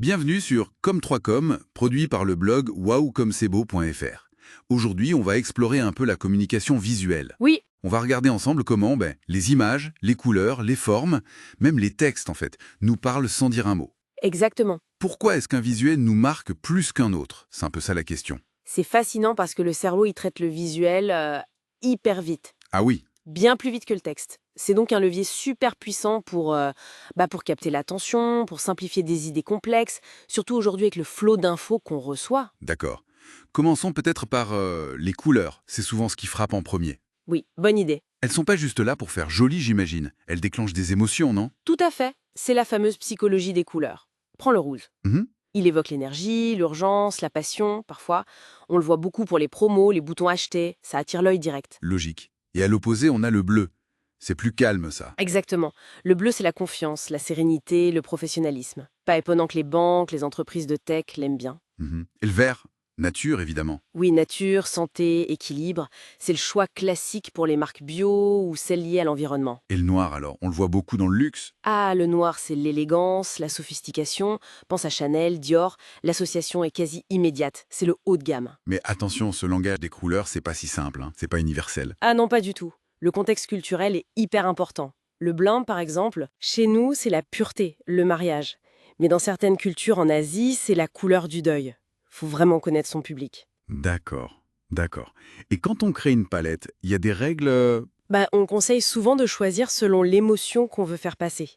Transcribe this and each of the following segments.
Bienvenue sur Comme3Com, produit par le blog wowcomcebo.fr. Aujourd'hui, on va explorer un peu la communication visuelle. Oui, On va regarder ensemble comment les images, les couleurs, les formes, même les textes en fait, nous parlent sans dire un mot. exactement. Pourquoi est-ce qu'un visuel nous marque plus qu'un autre? C'est un peu ça la question. C'est fascinant parce que le cerveau, il traite le visuel hyper vite, Ah oui, bien plus vite que le texte. C'est donc un levier super puissant pour capter l'attention, pour simplifier des idées complexes, surtout aujourd'hui avec le flot d'infos qu'on reçoit. d'accord. Commençons peut-être par les couleurs. C'est souvent ce qui frappe en premier. Oui, bonne idée. Elles sont pas juste là pour faire joli, j'imagine. Elles déclenchent des émotions, non? Tout à fait. C'est la fameuse psychologie des couleurs. Prends le rouge. Mhm. Il évoque l'énergie, l'urgence, la passion, parfois. On le voit beaucoup pour les promos, les boutons achetés. Ça attire l'œil direct. Logique. Et à l'opposé, on a le bleu. C'est plus calme, ça. Exactement. Le bleu, c'est la confiance, la sérénité, le professionnalisme. Pas étonnant que les banques, les entreprises de tech l'aiment bien. Mhm. Et le vert? Nature, évidemment. Oui, nature, santé, équilibre, c'est le choix classique pour les marques bio ou celles liées à l'environnement. Et le noir, alors? On le voit beaucoup dans le luxe. Ah, le noir, c'est l'élégance, la sophistication. Pense à Chanel, Dior. L'association est quasi immédiate. C'est le haut de gamme. Mais attention, ce langage des couleurs, c'est pas si simple, hein. C'est pas universel. Ah non, pas du tout. Le contexte culturel est hyper important. Le blanc, par exemple, chez nous, c'est la pureté, le mariage. Mais dans certaines cultures en Asie, c'est la couleur du deuil. Faut vraiment connaître son public. D'accord, d'accord. Et quand on crée une palette, il y a des règles... On conseille souvent de choisir selon l'émotion qu'on veut faire passer.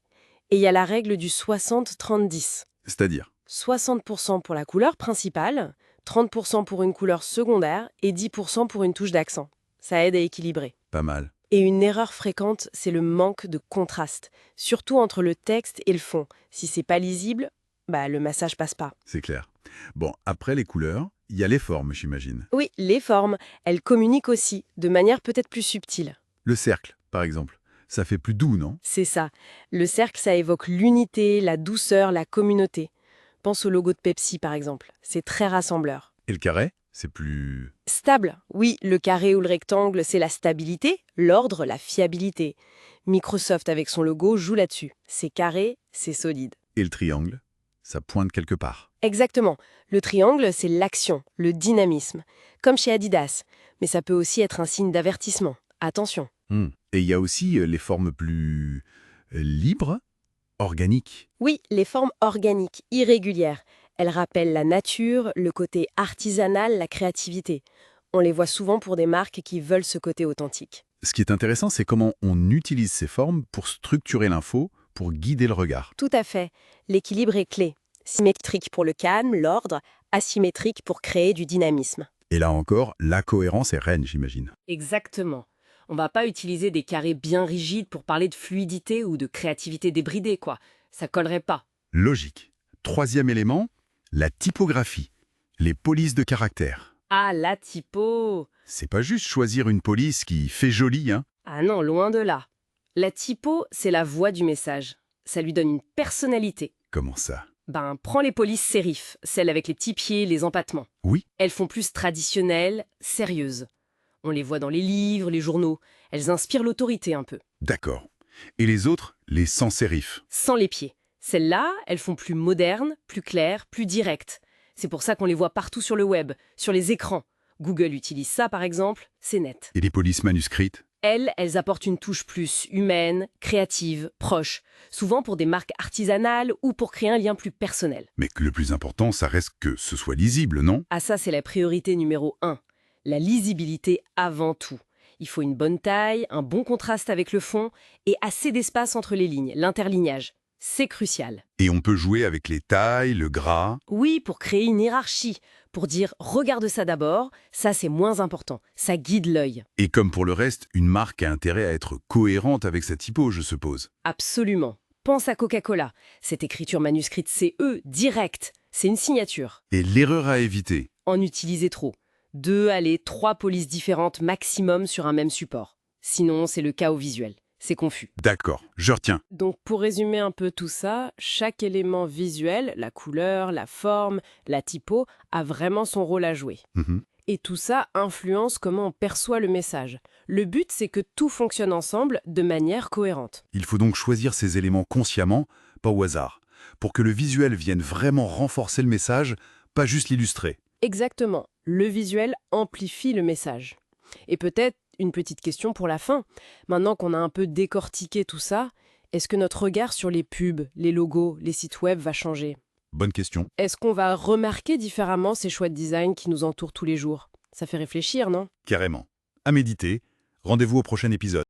Et il y a la règle du 60-30-10. C'est-à-dire? 60% pour la couleur principale, 30% pour une couleur secondaire et 10% pour une touche d'accent. Ça aide à équilibrer. Pas mal. Et une erreur fréquente, c'est le manque de contraste, surtout entre le texte et le fond. Si c'est pas lisible, le message passe pas. C'est clair. Bon, après les couleurs, il y a les formes, j'imagine. Oui, les formes, elles communiquent aussi, de manière peut-être plus subtile. Le cercle, par exemple. Ça fait plus doux, non? C'est ça. Le cercle, ça évoque l'unité, la douceur, la communauté. Pense au logo de Pepsi, par exemple. C'est très rassembleur. Et le carré? C'est plus... Stable. Oui, le carré ou le rectangle, c'est la stabilité, l'ordre, la fiabilité. Microsoft, avec son logo, joue là-dessus. C'est carré, c'est solide. Et le triangle? Ça pointe quelque part. Exactement. Le triangle, c'est l'action, le dynamisme. Comme chez Adidas. Mais ça peut aussi être un signe d'avertissement. Attention. Et il y a aussi les formes plus libres, organiques. Oui, les formes organiques, irrégulières. Elles rappellent la nature, le côté artisanal, la créativité. On les voit souvent pour des marques qui veulent ce côté authentique. Ce qui est intéressant, c'est comment on utilise ces formes pour structurer l'info, pour guider le regard. Tout à fait. L'équilibre est clé. Symétrique pour le calme, l'ordre, asymétrique pour créer du dynamisme. Et là encore, la cohérence est reine, j'imagine. Exactement. On va pas utiliser des carrés bien rigides pour parler de fluidité ou de créativité débridée, quoi. Ça collerait pas. Logique. Troisième élément, la typographie, les polices de caractère. Ah, la typo. C'est pas juste choisir une police qui fait joli, hein. Ah non, loin de là. La typo, c'est la voix du message. Ça lui donne une personnalité. Comment ça? Prends les polices sérif, celles avec les petits pieds, les empattements. Oui, Elles font plus traditionnelles, sérieuses. On les voit dans les livres, les journaux. Elles inspirent l'autorité un peu. d'accord. Et les autres, les sans sérif. Sans les pieds. Celles-là, elles font plus modernes, plus claires, plus directes. C'est pour ça qu'on les voit partout sur le web, sur les écrans. Google utilise ça par exemple, c'est net. Et les polices manuscrites? Elles apportent une touche plus humaine, créative, proche, souvent pour des marques artisanales ou pour créer un lien plus personnel. Mais que le plus important, ça reste que ce soit lisible, non? Ah ça, c'est la priorité numéro 1. La lisibilité avant tout. Il faut une bonne taille, un bon contraste avec le fond et assez d'espace entre les lignes, l'interlignage. C'est crucial. Et on peut jouer avec les tailles, le gras. Oui, pour créer une hiérarchie, pour dire « regarde ça d'abord », ça c'est moins important, ça guide l'œil. Et comme pour le reste, une marque a intérêt à être cohérente avec sa typo, je suppose. Absolument. Pense à Coca-Cola. Cette écriture manuscrite CE, directe, c'est une signature. Et l'erreur à éviter? En utiliser trop. 2, allez, 3 polices différentes maximum sur un même support. Sinon, c'est le chaos visuel. C'est confus. D'accord, je retiens. Donc pour résumer un peu tout ça, chaque élément visuel, la couleur, la forme, la typo, a vraiment son rôle à jouer. Mhm. Et tout ça influence comment on perçoit le message. Le but, c'est que tout fonctionne ensemble de manière cohérente. Il faut donc choisir ces éléments consciemment, pas au hasard, pour que le visuel vienne vraiment renforcer le message, pas juste l'illustrer. Exactement. Le visuel amplifie le message. Et peut-être une petite question pour la fin. Maintenant qu'on a un peu décortiqué tout ça, est-ce que notre regard sur les pubs, les logos, les sites web va changer? Bonne question. Est-ce qu'on va remarquer différemment ces choix de design qui nous entourent tous les jours? Ça fait réfléchir, non? Carrément. À méditer. Rendez-vous au prochain épisode.